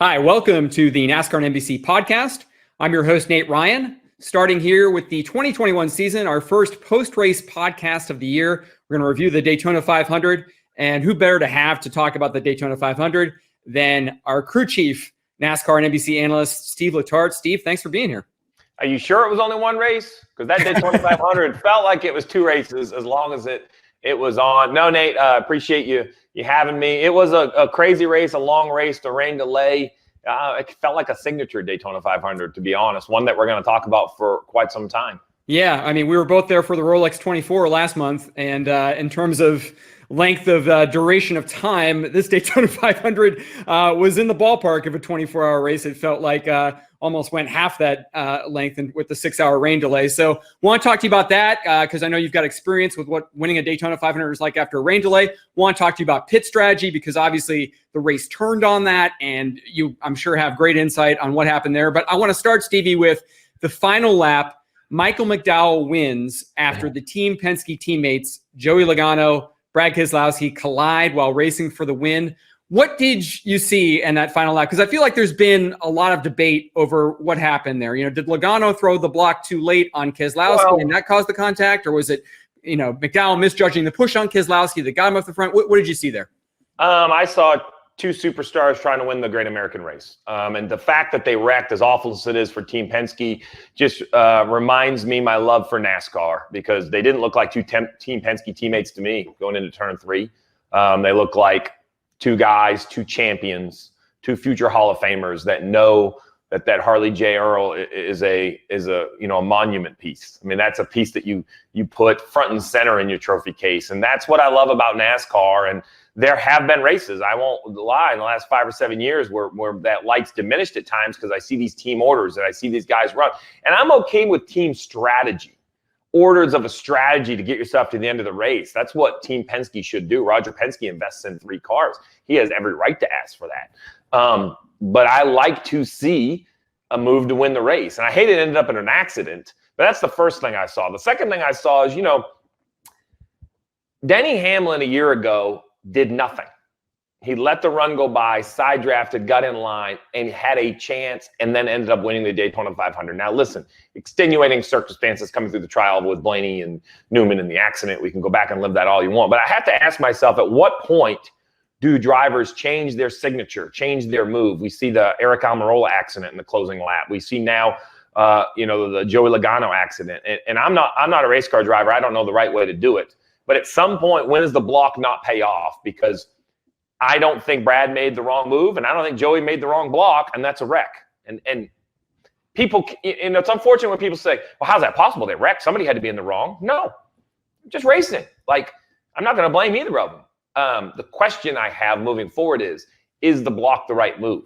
Hi, welcome to the NASCAR and NBC podcast. I'm your host, Nate Ryan. Starting here with the 2021 season, our first post-race podcast of the year. We're going to review the Daytona 500, and who better to have to talk about the Daytona 500 than our crew chief, NASCAR and NBC analyst, Steve Letarte. Steve, thanks for being here. Are you sure it was only one race? Because that Daytona 500 felt like it was two races as long as it was on. No, Nate, appreciate you having me. It was a crazy race, a long race, the rain delay. It felt like a signature Daytona 500, to be honest, one that we're going to talk about for quite some time. Yeah, I mean, we were both there for the Rolex 24 last month, and in terms of length of duration of time, this Daytona 500 was in the ballpark of a 24-hour race. It felt like almost went half that length and with the 6-hour rain delay. So want to talk to you about that because I know you've got experience with what winning a Daytona 500 is like after a rain delay. Want to talk to you about pit strategy because obviously the race turned on that, and you, I'm sure, have great insight on what happened there. But I want to start, Stevie, with the final lap. Michael McDowell wins after the Team Penske teammates, Joey Logano, Brad Keselowski, collide while racing for the win. What did you see in that final lap? Because I feel like there's been a lot of debate over what happened there. You know, did Logano throw the block too late on Keselowski and that caused the contact? Or was it, you know, McDowell misjudging the push on Keselowski that got him off the front? What did you see there? I saw two superstars trying to win the Great American Race. And the fact that they wrecked, as awful as it is for Team Penske, just reminds me my love for NASCAR, because they didn't look like two Team Penske teammates to me going into turn three. They look like two guys, two champions, two future Hall of Famers that know that Harley J. Earl is a monument piece. I mean, that's a piece that you put front and center in your trophy case. And that's what I love about NASCAR. And there have been races, I won't lie, in the last 5 or 7 years where that light's diminished at times because I see these team orders and I see these guys run. And I'm okay with team strategy, orders of a strategy to get yourself to the end of the race. That's what Team Penske should do. Roger Penske invests in 3 cars. He has every right to ask for that. But I like to see a move to win the race. And I hate it ended up in an accident, but that's the first thing I saw. The second thing I saw is, Denny Hamlin a year ago did nothing. He let the run go by, side drafted, got in line, and had a chance, and then ended up winning the Daytona 500. Now, listen, extenuating circumstances coming through the trial with Blaney and Newman in the accident. We can go back and live that all you want. But I have to ask myself, at what point do drivers change their signature, change their move? We see the Eric Almirola accident in the closing lap. We see now, the Joey Logano accident. And I'm not a race car driver. I don't know the right way to do it. But at some point, when does the block not pay off? Because I don't think Brad made the wrong move, and I don't think Joey made the wrong block, and that's a wreck. And people, it's unfortunate when people say, well, how's that possible? They wrecked. Somebody had to be in the wrong. No, just racing. Like, I'm not going to blame either of them. The question I have moving forward is the block the right move?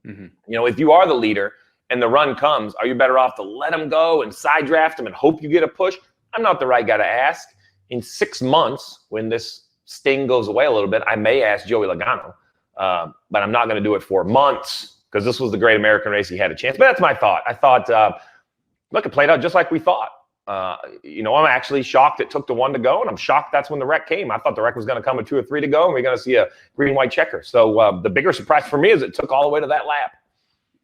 Mm-hmm. If you are the leader and the run comes, are you better off to let them go and side draft them and hope you get a push? I'm not the right guy to ask. In 6 months, when this sting goes away a little bit, I may ask Joey Logano, but I'm not going to do it for months because this was the Great American Race. He had a chance, but that's my thought. I thought, look, it played out just like we thought. I'm actually shocked it took the 1 to go, and I'm shocked that's when the wreck came. I thought the wreck was going to come with 2 or 3 to go, and we're going to see a green-white checker. So the bigger surprise for me is it took all the way to that lap.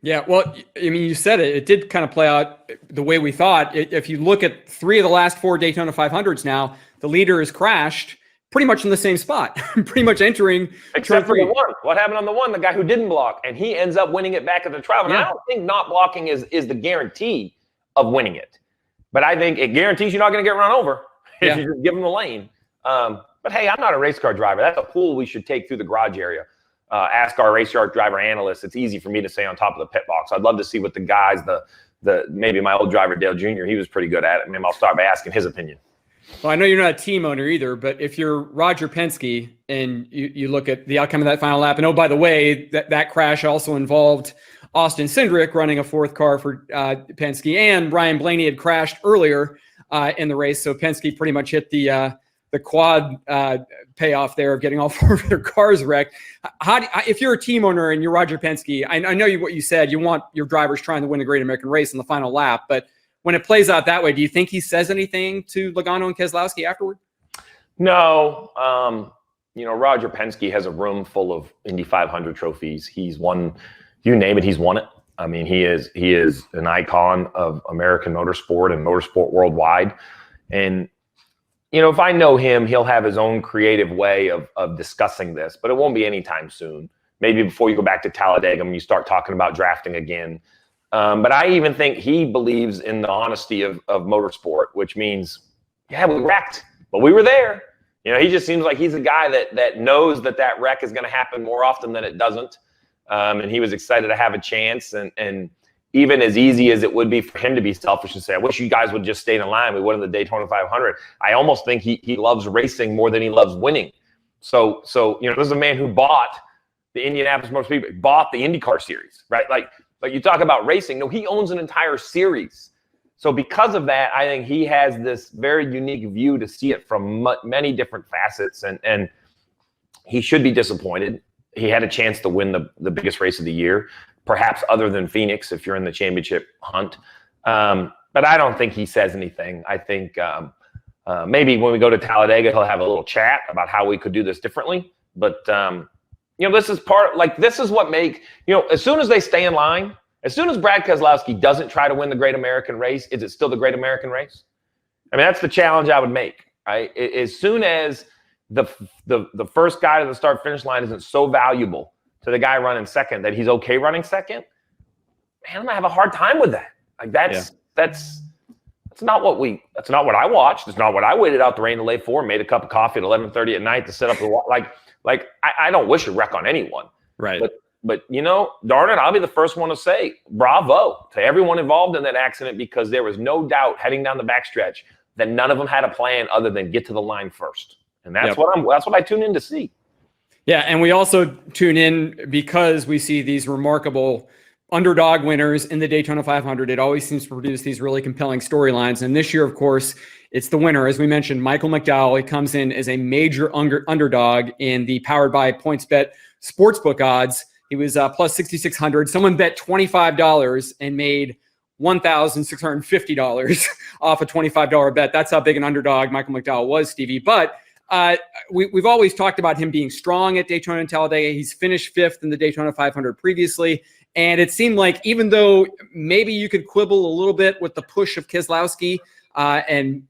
Yeah, well, I mean, you said it. It did kind of play out the way we thought. If you look at 3 of the last 4 Daytona 500s now, the leader has crashed pretty much in the same spot, pretty much entering. Except for the one. What happened on the one? The guy who didn't block, and he ends up winning it back at the trial. And I don't think not blocking is the guarantee of winning it. But I think it guarantees you're not going to get run over if you just give them the lane. But, hey, I'm not a race car driver. That's a pool we should take through the garage area. Ask our race yard driver analysts. It's easy for me to say on top of the pit box. I'd love to see what the guys, maybe my old driver, Dale Jr., he was pretty good at it. Maybe I'll start by asking his opinion. Well, I know you're not a team owner either, but if you're Roger Penske and you look at the outcome of that final lap, and oh, by the way, that crash also involved Austin Cindric running a 4th car for Penske, and Ryan Blaney had crashed earlier in the race, so Penske pretty much hit the quad payoff there of getting all 4 of their cars wrecked. If you're a team owner and you're Roger Penske, I know what you said, you want your drivers trying to win the Great American Race in the final lap, but when it plays out that way, do you think he says anything to Logano and Keselowski afterward? No. Roger Penske has a room full of Indy 500 trophies. He's won you name it, he's won it. I mean, he is an icon of American motorsport and motorsport worldwide. And, you know, if I know him, he'll have his own creative way of discussing this, but it won't be anytime soon. Maybe before you go back to Talladega and you start talking about drafting again. But I even think he believes in the honesty of motorsport, which means, yeah, we wrecked, but we were there. You know, he just seems like he's a guy that knows that wreck is going to happen more often than it doesn't. And he was excited to have a chance. And even as easy as it would be for him to be selfish and say, I wish you guys would just stay in line. We won the Daytona 500. I almost think he loves racing more than he loves winning. So you know, this is a man who bought the Indianapolis Motor Speedway, bought the IndyCar series, right? Like you talk about racing. No, he owns an entire series. So because of that, I think he has this very unique view to see it from many different facets. And he should be disappointed. He had a chance to win the biggest race of the year, perhaps other than Phoenix if you're in the championship hunt. But I don't think he says anything. I think maybe when we go to Talladega, he'll have a little chat about how we could do this differently. But, you know, this is this is what as soon as they stay in line, as soon as Brad Keselowski doesn't try to win the Great American Race, is it still the Great American Race? I mean, that's the challenge I would make, right? As soon as the first guy to the start-finish line isn't so valuable to the guy running second that he's okay running second, man, I'm gonna have a hard time with that. Like that's not what I watched. It's not what I waited out the rain to lay for, made a cup of coffee at 11:30 at night to set up the I don't wish a wreck on anyone. Right. But you know, darn it, I'll be the first one to say bravo to everyone involved in that accident, because there was no doubt heading down the backstretch that none of them had a plan other than get to the line first. And that's what I tune in to see. Yeah, and we also tune in because we see these remarkable underdog winners in the Daytona 500. It always seems to produce these really compelling storylines. And this year, of course, it's the winner. As we mentioned, Michael McDowell. He comes in as a major underdog in the Powered by PointsBet Sportsbook odds. He was plus 6,600. Someone bet $25 and made $1,650 off a $25 bet. That's how big an underdog Michael McDowell was, Stevie. But we've always talked about him being strong at Daytona and Talladega. He's finished 5th in the Daytona 500 previously. And it seemed like even though maybe you could quibble a little bit with the push of Keselowski, and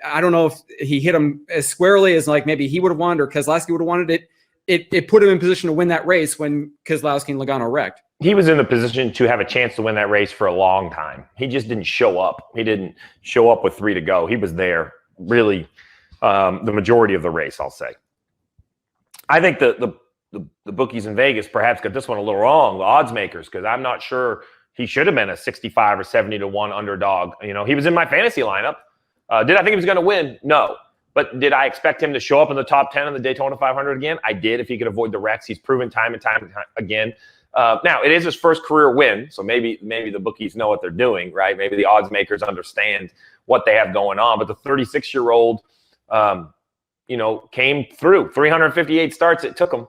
I don't know if he hit him as squarely as like maybe he would have wanted or Keselowski would have wanted it, it put him in position to win that race when Keselowski and Logano wrecked. He was in the position to have a chance to win that race for a long time. He just didn't show up. He didn't show up with 3 to go. He was there really the majority of the race, I'll say. I think the bookies in Vegas perhaps got this one a little wrong, the odds makers, because I'm not sure he should have been a 65 or 70 to 1 underdog. You know, he was in my fantasy lineup. Did I think he was going to win? No. But did I expect him to show up in the top 10 in the Daytona 500 again? I did, if he could avoid the wrecks. He's proven time and time again. Now, it is his first career win, so maybe the bookies know what they're doing, right? Maybe the odds makers understand what they have going on. But the 36-year-old, you know, came through. 358 starts it took him.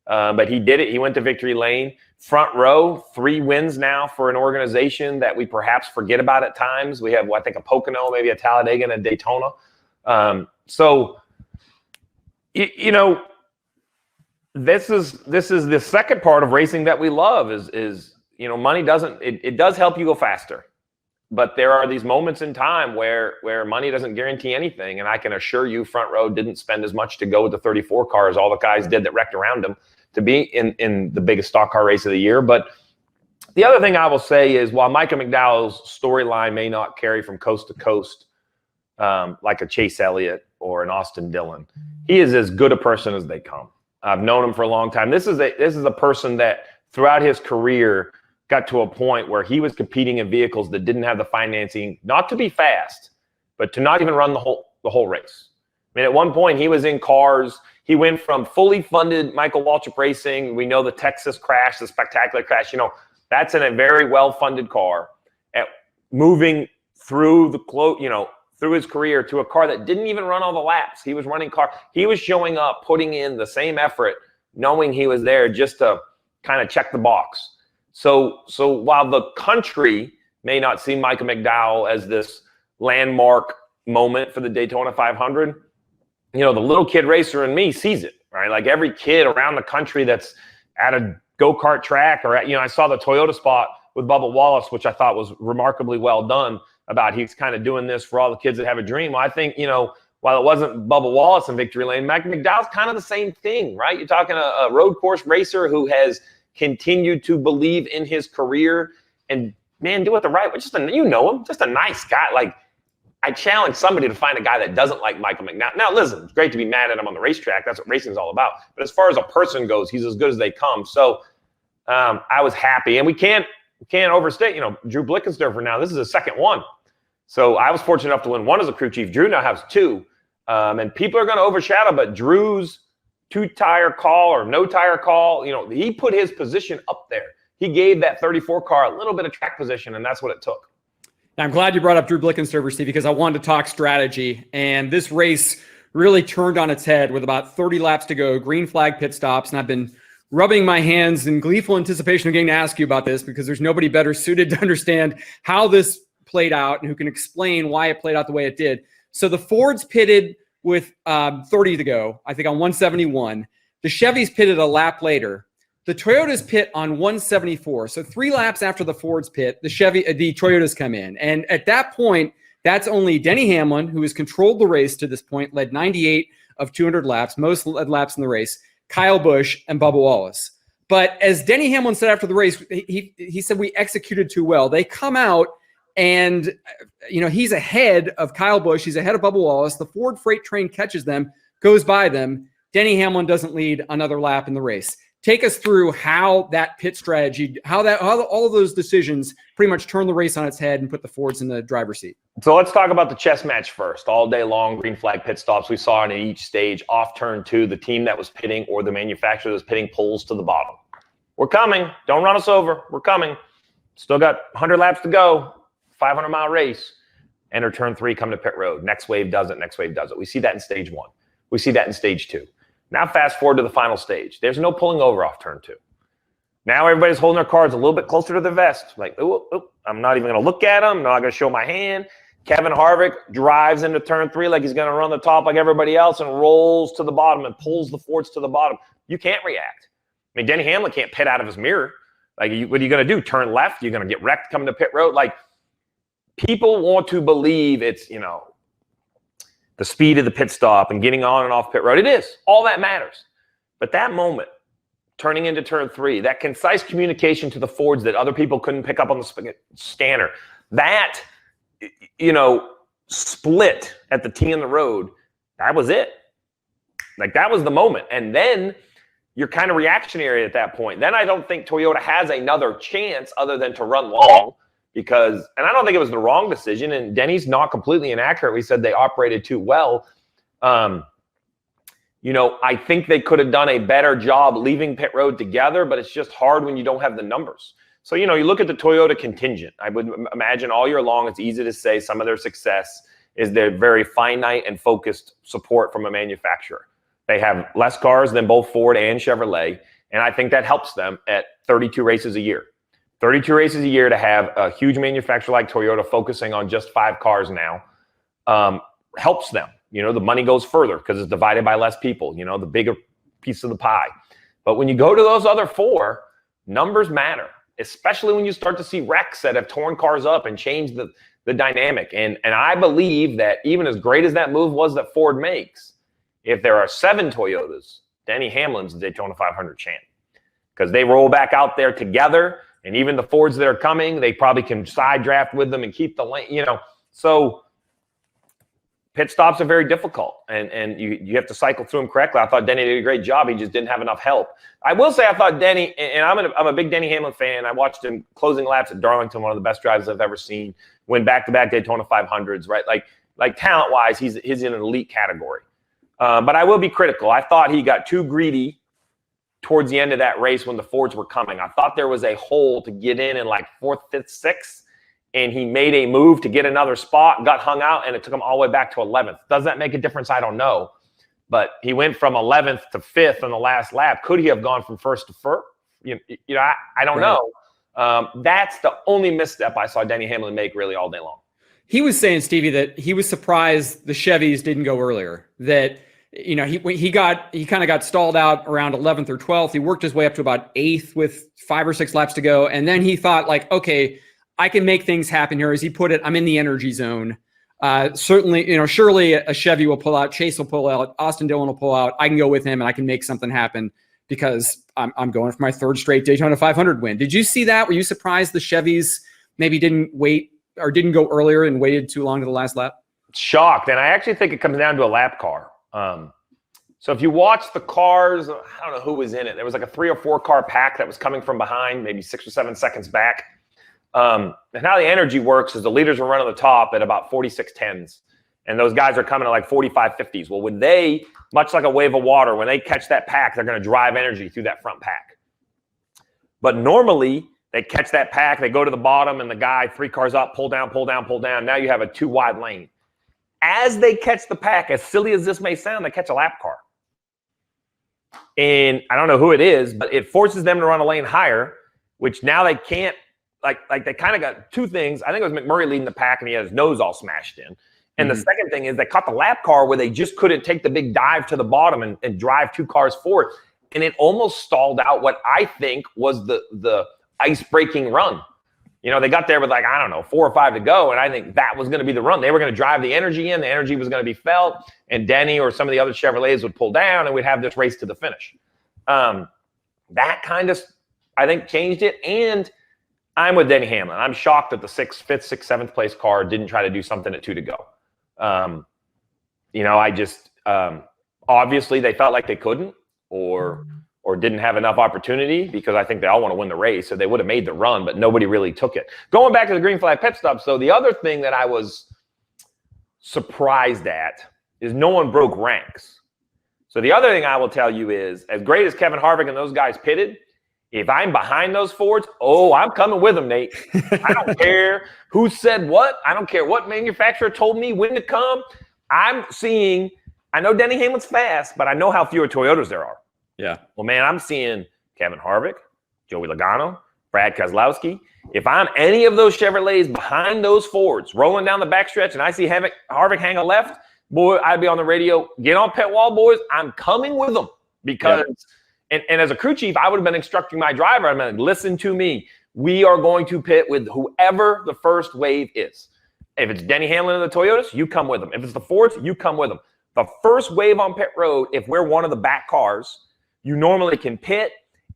But he did it. He went to victory lane. Front row, 3 wins now for an organization that we perhaps forget about at times. We have, I think, a Pocono, maybe a Talladega, and a Daytona. So, you know, this is the second part of racing that we love is you know, money doesn't, it does help you go faster. But there are these moments in time where money doesn't guarantee anything. And I can assure you Front Row didn't spend as much to go with the 34 car as all the guys did that wrecked around him to be in the biggest stock car race of the year. But the other thing I will say is while Michael McDowell's storyline may not carry from coast to coast like a Chase Elliott or an Austin Dillon, he is as good a person as they come. I've known him for a long time. This is a person that throughout his career got to a point where he was competing in vehicles that didn't have the financing, not to be fast, but to not even run the whole race. I mean, at one point he was in cars. He went from fully funded Michael Waltrip Racing. We know the Texas crash, the spectacular crash. You know, that's in a very well-funded car. At moving through through his career to a car that didn't even run all the laps. He was running car. He was showing up, putting in the same effort, knowing he was there just to kind of check the box. So while the country may not see Michael McDowell as this landmark moment for the Daytona 500, you know, the little kid racer in me sees it, right? Like every kid around the country that's at a go-kart track, or I saw the Toyota spot with Bubba Wallace, which I thought was remarkably well done, about he's kind of doing this for all the kids that have a dream. Well, I think, while it wasn't Bubba Wallace in victory lane, Michael McDowell's kind of the same thing, right? You're talking a road course racer who has continued to believe in his career and, man, do it the right way. Just you know him, just a nice guy. Like, I challenge somebody to find a guy that doesn't like Michael McDowell. Now, listen, it's great to be mad at him on the racetrack. That's what racing is all about. But as far as a person goes, he's as good as they come. So I was happy. And we can't overstate, Drew Blickensderfer now. This is his second one. So I was fortunate enough to win one as a crew chief. Drew now has two. And people are going to overshadow, but Drew's two-tire call or no-tire call, he put his position up there. He gave that 34 car a little bit of track position, and that's what it took. I'm glad you brought up Drew Blickensderfer, Steve, because I wanted to talk strategy. And this race really turned on its head with about 30 laps to go, green flag pit stops. And I've been rubbing my hands in gleeful anticipation of getting to ask you about this, because there's nobody better suited to understand how this played out and who can explain why it played out the way it did. So the Fords pitted with 30 to go, I think on 171. The Chevys pitted a lap later. The Toyotas pit on 174. So 3 laps after the Fords pit, the Toyotas come in. And at that point, that's only Denny Hamlin, who has controlled the race to this point, led 98 of 200 laps, most led laps in the race, Kyle Busch, and Bubba Wallace. But as Denny Hamlin said after the race, he said, we executed too well. They come out and, he's ahead of Kyle Busch. He's ahead of Bubba Wallace. The Ford freight train catches them, goes by them. Denny Hamlin doesn't lead another lap in the race. Take us through how that pit strategy, how all of those decisions pretty much turned the race on its head and put the Fords in the driver's seat. So let's talk about the chess match first. All day long, green flag pit stops. We saw it in each stage. Off turn 2, the team that was pitting or the manufacturer that was pitting pulls to the bottom. We're coming. Don't run us over. We're coming. Still got 100 laps to go. 500-mile race. Enter turn 3, come to pit road. Next wave does it. Next wave does it. We see that in stage 1. We see that in stage 2. Now fast forward to the final stage. There's no pulling over off turn 2. Now everybody's holding their cards a little bit closer to their vest. Like, ooh, I'm not even going to look at them. I'm not going to show my hand. Kevin Harvick drives into turn 3 like he's going to run the top like everybody else and rolls to the bottom and pulls the Fords to the bottom. You can't react. I mean, Denny Hamlin can't pit out of his mirror. Like, what are you going to do? Turn left? You're going to get wrecked coming to pit road? Like, people want to believe it's, the speed of the pit stop and getting on and off pit road. It is. All that matters. But that moment, turning into turn 3, that concise communication to the Fords that other people couldn't pick up on the scanner, that, split at the T in the road, that was it. Like, that was the moment. And then you're kind of reactionary at that point. Then I don't think Toyota has another chance other than to run long. Because, and I don't think it was the wrong decision, and Denny's not completely inaccurate. We said they operated too well. I think they could have done a better job leaving pit road together, but it's just hard when you don't have the numbers. So, you look at the Toyota contingent. I would imagine all year long, it's easy to say some of their success is their very finite and focused support from a manufacturer. They have less cars than both Ford and Chevrolet, and I think that helps them at 32 races a year. 32 races a year to have a huge manufacturer like Toyota focusing on just 5 cars now helps them. The money goes further because it's divided by less people, the bigger piece of the pie. But when you go to those other 4, numbers matter, especially when you start to see wrecks that have torn cars up and changed the dynamic. And I believe that even as great as that move was that Ford makes, if there are 7 Toyotas, Denny Hamlin's the Daytona 500 champ because they roll back out there together. And even the Fords that are coming, they probably can side draft with them and keep the lane, So pit stops are very difficult, and you have to cycle through them correctly. I thought Denny did a great job. He just didn't have enough help. I will say I thought Denny, and I'm a big Denny Hamlin fan. I watched him closing laps at Darlington, one of the best drives I've ever seen, win back-to-back Daytona 500s, right? Like talent-wise, he's in an elite category. But I will be critical. I thought he got too greedy towards the end of that race when the Fords were coming. I thought there was a hole to get in like 4th, 5th, 6th, and he made a move to get another spot, got hung out, and it took him all the way back to 11th. Does that make a difference? I don't know. But he went from 11th to 5th on the last lap. Could he have gone from 1st to 1st? I don't know. That's the only misstep I saw Denny Hamlin make really all day long. He was saying, Stevie, that he was surprised the Chevys didn't go earlier, that you know, he kind of got stalled out around 11th or 12th. He worked his way up to about 8th with 5 or 6 laps to go. And then he thought like, okay, I can make things happen here. As he put it, I'm in the energy zone. Certainly, you know, surely a Chevy will pull out, Chase will pull out, Austin Dillon will pull out. I can go with him and I can make something happen because I'm going for my 3rd straight Daytona 500 win. Did you see that? Were you surprised the Chevys maybe didn't wait or didn't go earlier and waited too long to the last lap? Shocked. And I actually think it comes down to a lap car. So if you watch the cars, I don't know who was in it. There was like a 3 or 4 car pack that was coming from behind, maybe 6 or 7 seconds back. And how the energy works is the leaders are running the top at about 46.10s. And those guys are coming at like 45.50s. Well, when they, much like a wave of water, when they catch that pack, they're going to drive energy through that front pack. But normally, they catch that pack, they go to the bottom, and the guy 3 cars up, pull down, pull down, pull down. Now you have a 2 wide lane. As they catch the pack, as silly as this may sound, they catch a lap car. And I don't know who it is, but it forces them to run a lane higher, which now they can't, like they kind of got 2 things. I think it was McMurray leading the pack, and he had his nose all smashed in. And the second thing is they caught the lap car where they just couldn't take the big dive to the bottom and drive 2 cars forward. And it almost stalled out what I think was the ice-breaking run. You know, they got there with like, I don't know, 4 or 5 to go, and I think that was going to be the run. They were going to drive the energy in. The energy was going to be felt, and Denny or some of the other Chevrolets would pull down, and we'd have this race to the finish. That kind of, I think, changed it, and I'm with Denny Hamlin. I'm shocked that the 5th, 6th, 7th place car didn't try to do something at 2 to go. You know, I just obviously they felt like they couldn't or didn't have enough opportunity because I think they all want to win the race. So they would have made the run, but nobody really took it. Going back to the green flag pit stop. So the other thing that I was surprised at is no one broke ranks. So the other thing I will tell you is, as great as Kevin Harvick and those guys pitted, if I'm behind those Fords, oh, I'm coming with them, Nate. I don't care who said what. I don't care what manufacturer told me when to come. I'm seeing, I know Denny Hamlin's fast, but I know how fewer Toyotas there are. Yeah. Well, man, I'm seeing Kevin Harvick, Joey Logano, Brad Keselowski. If I'm any of those Chevrolets behind those Fords rolling down the backstretch and I see Harvick hang a left, boy, I'd be on the radio, get on pit wall, boys. I'm coming with them because and as a crew chief, I would have been instructing my driver. I'm like, listen to me. We are going to pit with whoever the first wave is. If it's Denny Hamlin and the Toyotas, you come with them. If it's the Fords, you come with them. The first wave on pit road, if we're one of the back cars, you normally can pit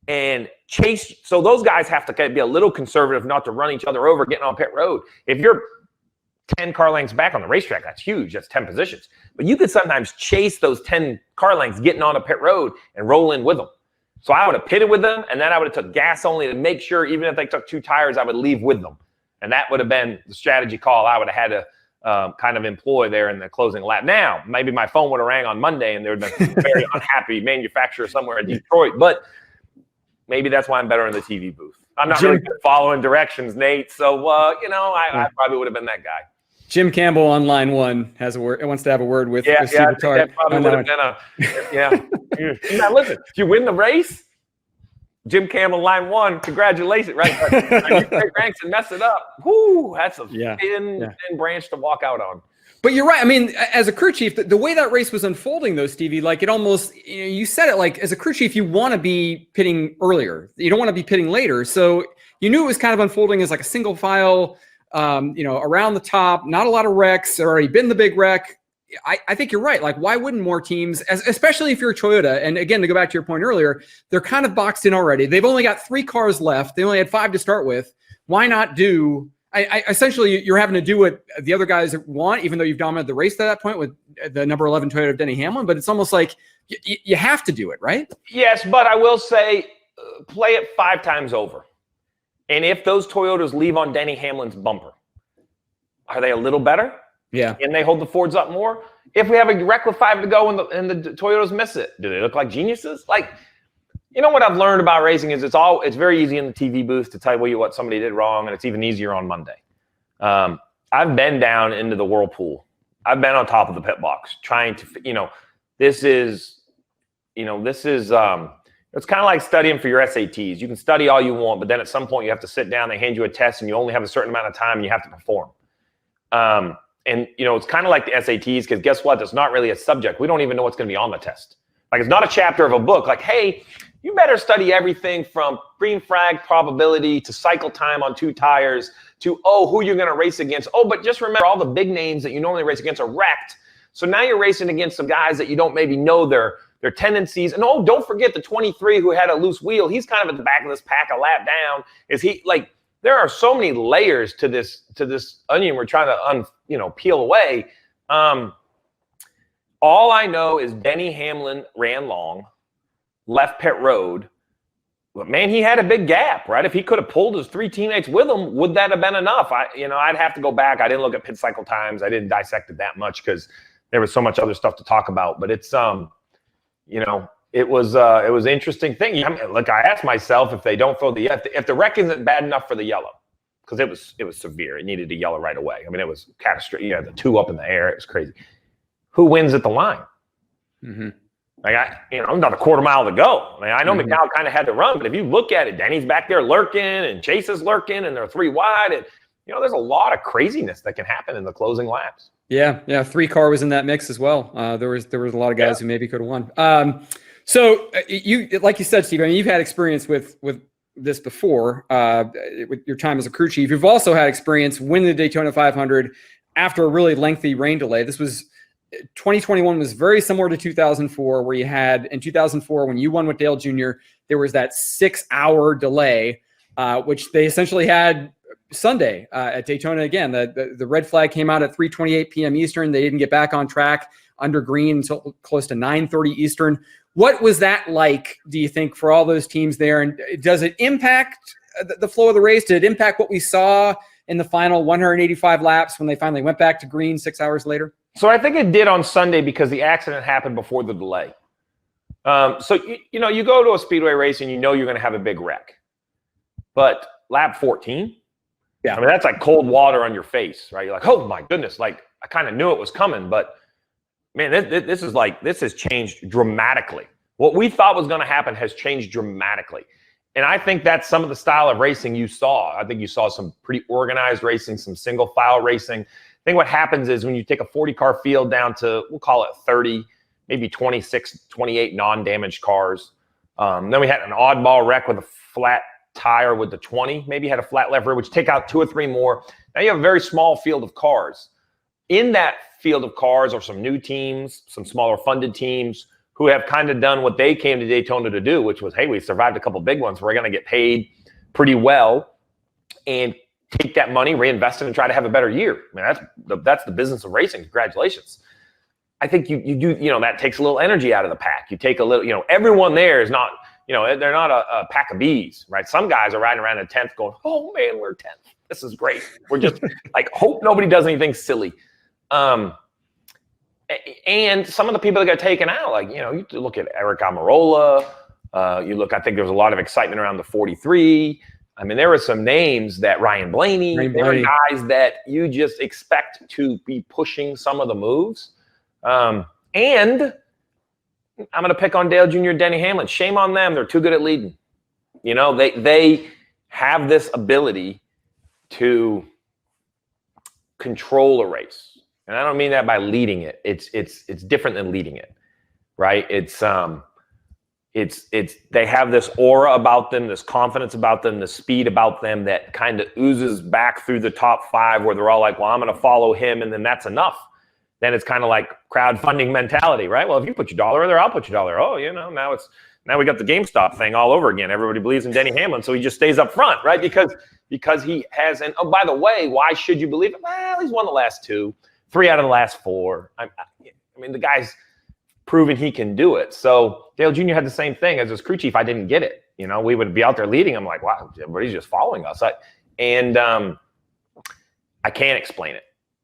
and chase. So those guys have to be a little conservative not to run each other over getting on pit road. If you're 10 car lengths back on the racetrack, that's huge. That's 10 positions. But you could sometimes chase those 10 car lengths getting on a pit road and roll in with them. So I would have pitted with them, and then I would have took gas only to make sure even if they took 2 tires, I would leave with them. And that would have been the strategy call I would have had to kind of employ there in the closing lap. Now, maybe my phone would have rang on Monday, and there would have been a very unhappy manufacturer somewhere in Detroit. But maybe that's why I'm better in the TV booth. I'm not really good following directions, Nate. So, you know, I probably would have been that guy. Jim Campbell on line 1 has a word. Wants to have a word with Steve Letarte. That probably would have been a Now listen, if you win the race, Jim Campbell line 1, congratulations! Right, you break ranks and mess it up. Whoo, that's a thin branch to walk out on. But you're right. I mean, as a crew chief, the way that race was unfolding, though, Stevie, like it almost, you said it, like as a crew chief, you want to be pitting earlier. You don't want to be pitting later. So you knew it was kind of unfolding as like a single file. You know, around the top, not a lot of wrecks. There already been the big wreck. I think you're right. Like, why wouldn't more teams, especially if you're a Toyota, and again, to go back to your point earlier, they're kind of boxed in already. They've only got 3 cars left. They only had 5 to start with. Why not do, essentially, you're having to do what the other guys want, even though you've dominated the race at that point with the number 11 Toyota of Denny Hamlin, but it's almost like you have to do it, right? Yes, but I will say, play it 5 times over. And if those Toyotas leave on Denny Hamlin's bumper, are they a little better? Yeah. And they hold the Fords up more? If we have a wreck with 5 to go and the Toyotas miss it, do they look like geniuses? Like, you know what I've learned about racing is it's very easy in the TV booth to tell you what somebody did wrong, and it's even easier on Monday. I've been down into the whirlpool. I've been on top of the pit box trying to, this is it's kind of like studying for your SATs. You can study all you want, but then at some point you have to sit down, they hand you a test, and you only have a certain amount of time and you have to perform. And, you know, it's kind of like the SATs, because guess what? It's not really a subject. We don't even know what's going to be on the test. Like, it's not a chapter of a book. Like, hey, you better study everything from green flag probability to cycle time on 2 tires to, oh, who you're going to race against. Oh, but just remember, all the big names that you normally race against are wrecked. So now you're racing against some guys that you don't maybe know their tendencies. And, oh, don't forget the 23 who had a loose wheel. He's kind of at the back of this pack a lap down. Is he, like, there are so many layers to this onion we're trying to peel away. All I know is Denny Hamlin ran long, left pit road. But man, he had a big gap, right? If he could have pulled his 3 teammates with him, would that have been enough? I'd have to go back. I didn't look at pit cycle times. I didn't dissect it that much because there was so much other stuff to talk about. But it's it was an interesting thing. I mean, look, I asked myself, if they don't throw if the wreck isn't bad enough for the yellow, because it was severe. It needed a yellow right away. I mean, it was catastrophic. You had the 2 up in the air. It was crazy. Who wins at the line? Mm-hmm. Like, I'm about a quarter mile to go. I mean, I know McDowell kind of had to run, but if you look at it, Denny's back there lurking and Chase is lurking and they're 3 wide. And, there's a lot of craziness that can happen in the closing laps. Yeah. 3 car was in that mix as well. There was a lot of guys who maybe could have won. So you, like you said, Steve, I mean, you've had experience with this before, with your time as a crew chief. You've also had experience winning the Daytona 500 after a really lengthy rain delay. 2021 was very similar to 2004, where you had, in 2004, when you won with Dale Jr., there was that 6-hour delay, which they essentially had Sunday at Daytona again. The red flag came out at 3:28 p.m. Eastern. They didn't get back on track under green until close to 9:30 Eastern. What was that like, do you think, for all those teams there? And does it impact the flow of the race? Did it impact what we saw in the final 185 laps when they finally went back to green 6 hours later? So I think it did on Sunday because the accident happened before the delay. So, you go to a speedway race and you're going to have a big wreck. But lap 14, I mean, that's like cold water on your face, right? You're like, oh my goodness, like I kind of knew it was coming, but man, this has changed dramatically. What we thought was going to happen has changed dramatically. And I think that's some of the style of racing you saw. I think you saw some pretty organized racing, some single file racing. I think what happens is when you take a 40-car field down to, we'll call it 30, maybe 26, 28 non-damaged cars. Then we had an oddball wreck with a flat tire with the 20, maybe had a flat left rear, which take out 2 or 3 more. Now you have a very small field of cars. In that field of cars are some new teams, some smaller funded teams who have kind of done what they came to Daytona to do, which was, hey, we survived a couple big ones. We're going to get paid pretty well and take that money, reinvest it, and try to have a better year. I mean, that's the business of racing. Congratulations. I think you do, that takes a little energy out of the pack. You take a little, everyone there is not, they're not a pack of bees, right? Some guys are riding around in 10th going, oh man, we're 10th. This is great. We're just like, hope nobody does anything silly. And some of the people that got taken out, like, you look at Eric Almirola, I think there was a lot of excitement around the 43. I mean, there were some names that Ryan Blaney, there were guys that you just expect to be pushing some of the moves. And I'm going to pick on Dale Jr., Denny Hamlin. Shame on them. They're too good at leading. They have this ability to control a race. And I don't mean that by leading it. It's different than leading it, right? They have this aura about them, this confidence about them, the speed about them that kind of oozes back through the top 5 where they're all like, well, I'm going to follow him, and then that's enough. Then it's kind of like crowdfunding mentality, right? Well, if you put your dollar in there, I'll put your dollar. Oh, now we got the GameStop thing all over again. Everybody believes in Denny Hamlin, so he just stays up front, right? Because he has, and oh, by the way, why should you believe it? Well, he's won the last 2, 3 out of the last 4. I mean, the guy's proven he can do it. So Dale Jr. had the same thing as his crew chief. I didn't get it. We would be out there leading. I'm like, wow, everybody's just following us. I can't explain it.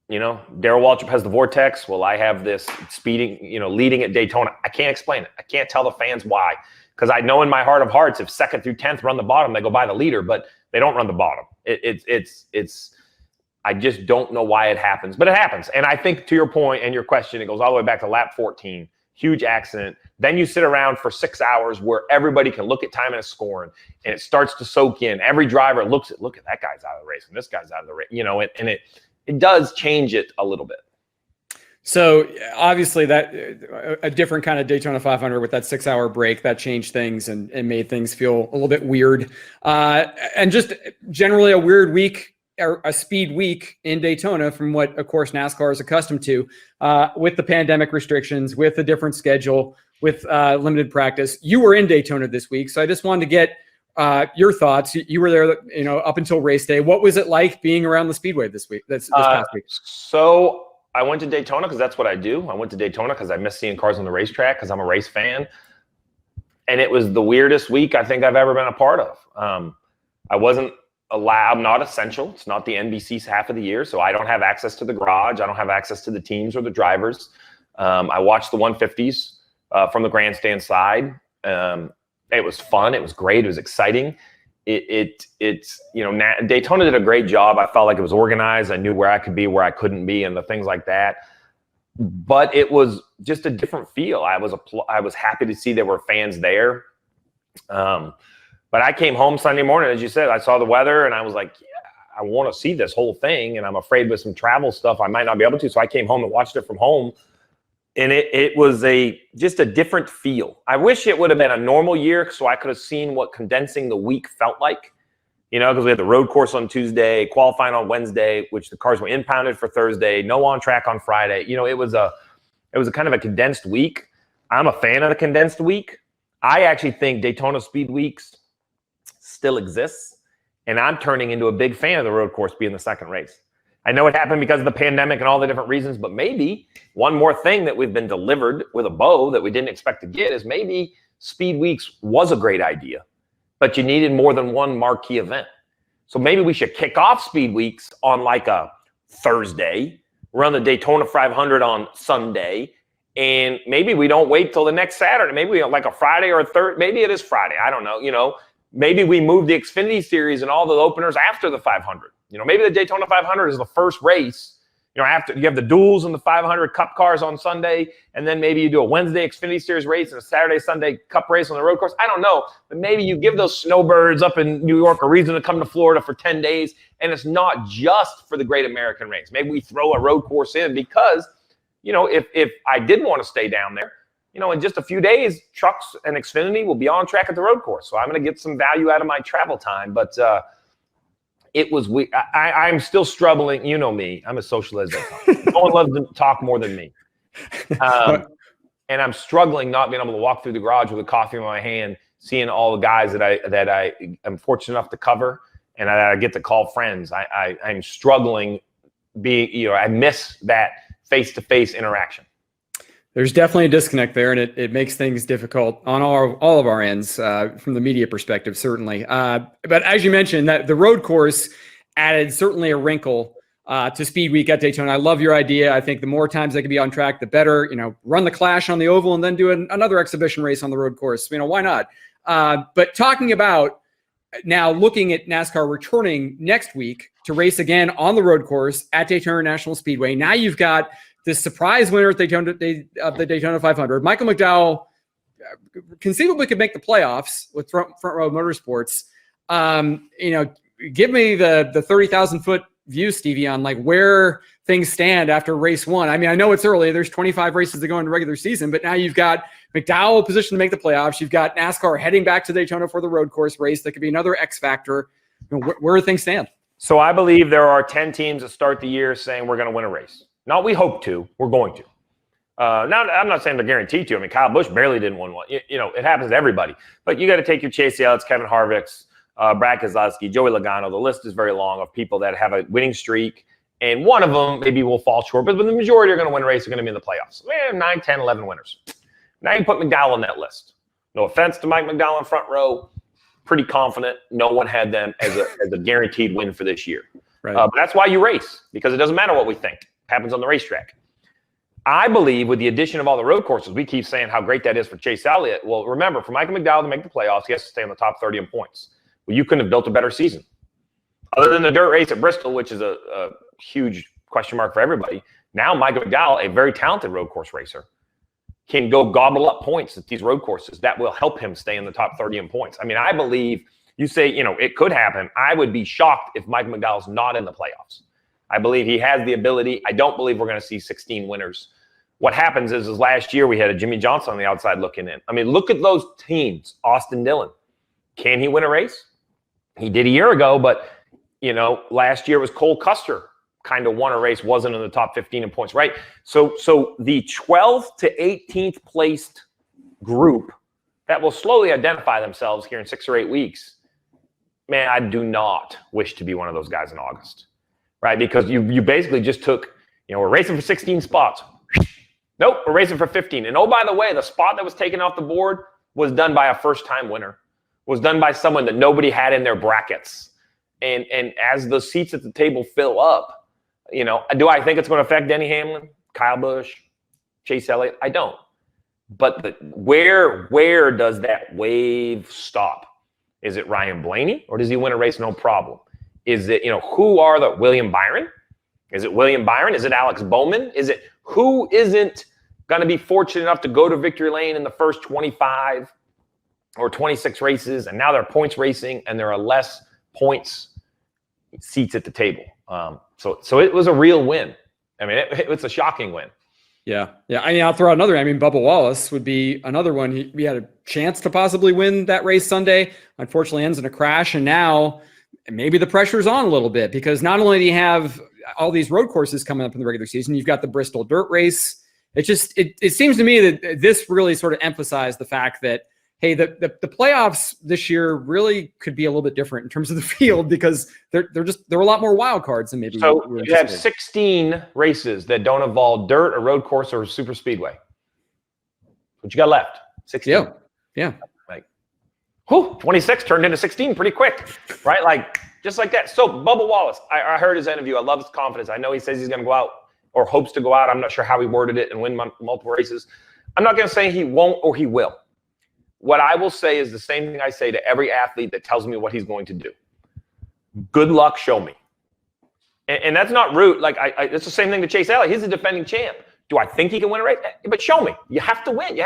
Darrell Waltrip has the vortex. Well, I have this speeding, leading at Daytona. I can't explain it. I can't tell the fans why. Because I know in my heart of hearts, if 2nd through 10th run the bottom, they go by the leader, but they don't run the bottom. I just don't know why it happens, but it happens. And I think to your point and your question, it goes all the way back to lap 14, huge accident. Then you sit around for 6 hours where everybody can look at time and scoring, and it starts to soak in. Every driver look at that guy's out of the race and this guy's out of the race, it does change it a little bit. So obviously that a different kind of Daytona 500 with that 6-hour break that changed things and made things feel a little bit weird. And just generally a weird week, or a speed week in Daytona from what, of course, NASCAR is accustomed to, with the pandemic restrictions, with a different schedule, with limited practice. You were in Daytona this week, so I just wanted to get your thoughts. You were there, up until race day. What was it like being around the Speedway this week? This past week. So I went to Daytona because that's what I do. I went to Daytona because I miss seeing cars on the racetrack because I'm a race fan. And it was the weirdest week I think I've ever been a part of. I wasn't allowed, not essential. It's not the NBC's half of the year, so I don't have access to the garage. I don't have access to the teams or the drivers. I watched the 150s from the grandstand side. It was fun. It was great. It was exciting. Daytona did a great job. I felt like it was organized. I knew where I could be, where I couldn't be, and the things like that. But it was just a different feel. I was happy to see there were fans there. But I came home Sunday morning, as you said, I saw the weather and I was like, yeah, I want to see this whole thing. And I'm afraid with some travel stuff, I might not be able to. So I came home and watched it from home. And it was just a different feel. I wish it would have been a normal year so I could have seen what condensing the week felt like. Because we had the road course on Tuesday, qualifying on Wednesday, which the cars were impounded for Thursday, no on track on Friday. It was a kind of a condensed week. I'm a fan of the condensed week. I actually think Daytona Speed Weeks still exists, and I'm turning into a big fan of the road course being the second race. I know it happened because of the pandemic and all the different reasons, but maybe one more thing that we've been delivered with a bow that we didn't expect to get is maybe Speed Weeks was a great idea, but you needed more than one marquee event. So maybe we should kick off Speed Weeks on like a Thursday, run the Daytona 500 on Sunday, and maybe we don't wait till the next Saturday. Maybe like a Friday or a third. Maybe it is Friday. I don't know. Maybe we move the Xfinity Series and all the openers after the 500. Maybe the Daytona 500 is the first race. After you have the duels and the 500 Cup cars on Sunday, and then maybe you do a Wednesday Xfinity Series race and a Saturday, Sunday Cup race on the road course. I don't know, but maybe you give those snowbirds up in New York a reason to come to Florida for 10 days, and it's not just for the Great American Race. Maybe we throw a road course in because, if I didn't want to stay down there, in just a few days, trucks and Xfinity will be on track at the road course. So I'm going to get some value out of my travel time. But it was weird. I'm still struggling. You know me. I'm a socialist. No one loves to talk more than me. And I'm struggling not being able to walk through the garage with a coffee in my hand, seeing all the guys that I am fortunate enough to cover and I get to call friends. I'm struggling. I miss that face-to-face interaction. There's definitely a disconnect there, and it makes things difficult on all of our ends from the media perspective, certainly. But as you mentioned, that the road course added certainly a wrinkle to Speed Week at Daytona. I love your idea. I think the more times they can be on track, the better. Run the Clash on the oval and then do another exhibition race on the road course. Why not? But talking about now looking at NASCAR returning next week to race again on the road course at Daytona National Speedway. Now you've got this surprise winner at the Daytona 500. Michael McDowell conceivably could make the playoffs with front row motorsports. Give me the 30,000-foot view, Stevie, on like where things stand after race one. I mean, I know it's early. There's 25 races to go in the regular season, but now you've got McDowell positioned to make the playoffs. You've got NASCAR heading back to Daytona for the road course race. That could be another X factor. Where do things stand? So I believe there are 10 teams that start the year saying we're going to win a race. Not we hope to, we're going to. Now, I'm not saying they're guaranteed to. I mean, Kyle Busch barely didn't win one. It happens to everybody. But you got to take your Chase Elliott's, Kevin Harvick's, Brad Keselowski, Joey Logano. The list is very long of people that have a winning streak. And one of them maybe will fall short. But the majority are going to win a race. Are going to be in the playoffs. 9, 10, 11 winners. Now you put McDowell on that list. No offense to Mike McDowell in front row. Pretty confident no one had them as a guaranteed win for this year. Right. But that's why you race, because it doesn't matter what we think. Happens on the racetrack. I believe with the addition of all the road courses, we keep saying how great that is for Chase Elliott. Well, remember, for Michael McDowell to make the playoffs, he has to stay in the top 30 in points. Well, you couldn't have built a better season. Other than the dirt race at Bristol, which is a huge question mark for everybody, now Michael McDowell, a very talented road course racer, can go gobble up points at these road courses. That will help him stay in the top 30 in points. I mean, I believe, you say, it could happen. I would be shocked if Michael McDowell's not in the playoffs. I believe he has the ability. I don't believe we're going to see 16 winners. What happens is last year we had a Jimmy Johnson on the outside looking in. I mean, look at those teams. Austin Dillon. Can he win a race? He did a year ago, but, last year was Cole Custer kind of won a race, wasn't in the top 15 in points, right? So the 12th to 18th placed group that will slowly identify themselves here in 6 or 8 weeks, man, I do not wish to be one of those guys in August, right? Because you basically just took, we're racing for 16 spots. Nope, we're racing for 15. And oh, by the way, the spot that was taken off the board was done by a first-time winner, was done by someone that nobody had in their brackets. And as the seats at the table fill up, do I think it's going to affect Denny Hamlin, Kyle Busch, Chase Elliott? I don't. But where does that wave stop? Is it Ryan Blaney, or does he win a race no problem? Is it, who are the William Byron? Is it William Byron? Is it Alex Bowman? Is it who isn't going to be fortunate enough to go to victory lane in the first 25 or 26 races, and now they're points racing, and there are less points seats at the table. So it was a real win. I mean, it's a shocking win. Yeah. I mean, I'll throw out another. I mean, Bubba Wallace would be another one. He had a chance to possibly win that race Sunday. Unfortunately, ends in a crash, and now maybe the pressure's on a little bit, because not only do you have all these road courses coming up in the regular season, you've got the Bristol Dirt Race. It seems to me that this really sort of emphasized the fact that, hey, the playoffs this year really could be a little bit different in terms of the field, because there are a lot more wild cards than maybe. So you have 16 races that don't involve dirt, a road course, or super speedway. What you got left? 16. Yeah. Like, 26 turned into 16 pretty quick, right? Like, just like that. So Bubba Wallace, I heard his interview. I love his confidence. I know he says he's going to go out, or hopes to go out. I'm not sure how he worded it, and win multiple races. I'm not going to say he won't or he will. What I will say is the same thing I say to every athlete that tells me what he's going to do. Good luck, show me. And that's not rude. Like, it's the same thing to Chase Elliott. He's the defending champ. Do I think he can win a race? But show me. You have to win.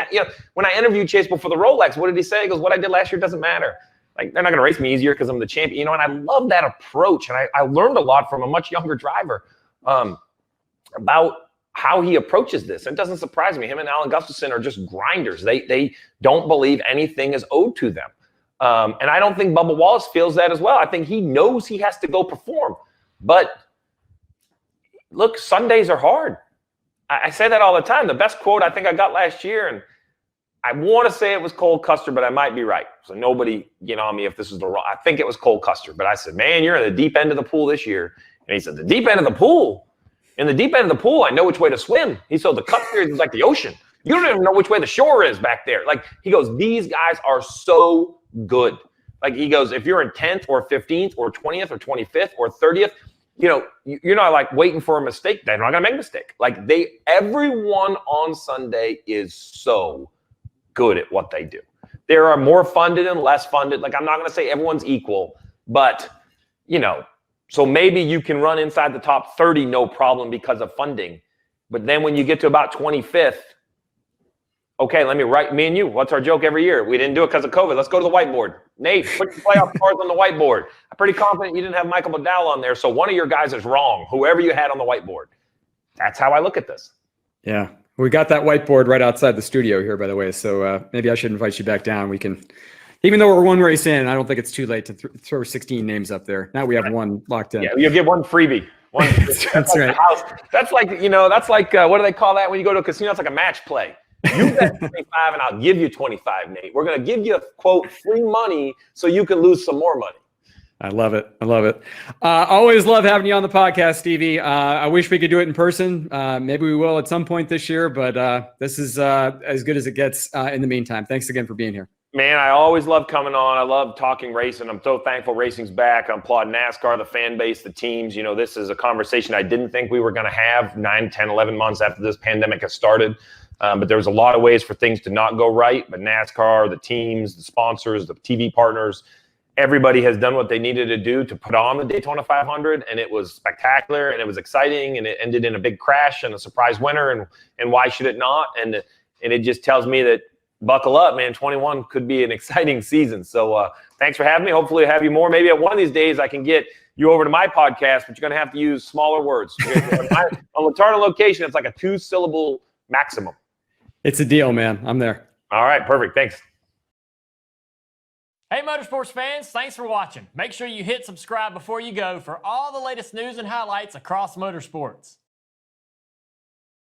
When I interviewed Chase before the Rolex, what did he say? He goes, what I did last year doesn't matter. Like, they're not going to race me easier because I'm the champion. And I love that approach. And I learned a lot from a much younger driver about how he approaches this. It doesn't surprise me. Him and Alan Gustafson are just grinders. They don't believe anything is owed to them. And I don't think Bubba Wallace feels that as well. I think he knows he has to go perform. But look, Sundays are hard. I say that all the time. The best quote I think I got last year, and I want to say it was Cole Custer, but I might be right. So nobody get on me if this is the wrong. I think it was Cole Custer. But I said, man, you're in the deep end of the pool this year. And he said, the deep end of the pool? In the deep end of the pool, I know which way to swim. He said, the Cup Series is like the ocean. You don't even know which way the shore is back there. Like, he goes, these guys are so good. Like, he goes, if you're in 10th or 15th or 20th or 25th or 30th, you're not like waiting for a mistake. They're not going to make a mistake. Like, everyone on Sunday is so good at what they do. There are more funded and less funded. Like, I'm not going to say everyone's equal, but, so maybe you can run inside the top 30, no problem, because of funding. But then when you get to about 25th, okay, let me write me and you. What's our joke every year? We didn't do it because of COVID. Let's go to the whiteboard. Nate, put your playoff cards on the whiteboard. I'm pretty confident you didn't have Michael McDowell on there, so one of your guys is wrong, whoever you had on the whiteboard. That's how I look at this. Yeah. We got that whiteboard right outside the studio here, by the way, so maybe I should invite you back down. We can... Even though we're one race in, I don't think it's too late to throw 16 names up there. Now we have one locked in. Yeah, you get one freebie. That's right. That's like, what do they call that when you go to a casino? It's like a match play. You bet 25 and I'll give you 25, Nate. We're going to give you, quote, free money so you can lose some more money. I love it. Always love having you on the podcast, Stevie. I wish we could do it in person. Maybe we will at some point this year, but this is as good as it gets in the meantime. Thanks again for being here. Man, I always love coming on. I love talking racing. I'm so thankful racing's back. I applaud NASCAR, the fan base, the teams. This is a conversation I didn't think we were going to have 9, 10, 11 months after this pandemic has started. But there was a lot of ways for things to not go right. But NASCAR, the teams, the sponsors, the TV partners, everybody has done what they needed to do to put on the Daytona 500. And it was spectacular and it was exciting. And it ended in a big crash and a surprise winner. And why should it not? And it just tells me that, buckle up, man. 21 could be an exciting season. So thanks for having me. Hopefully I'll have you more. Maybe at one of these days I can get, you over to my podcast, but you're going to have to use smaller words. On Letarte on Location, it's like a 2-syllable maximum. It's a deal, man. I'm there. All right, perfect. Thanks. Hey, Motorsports fans, thanks for watching. Make sure you hit subscribe before you go for all the latest news and highlights across motorsports.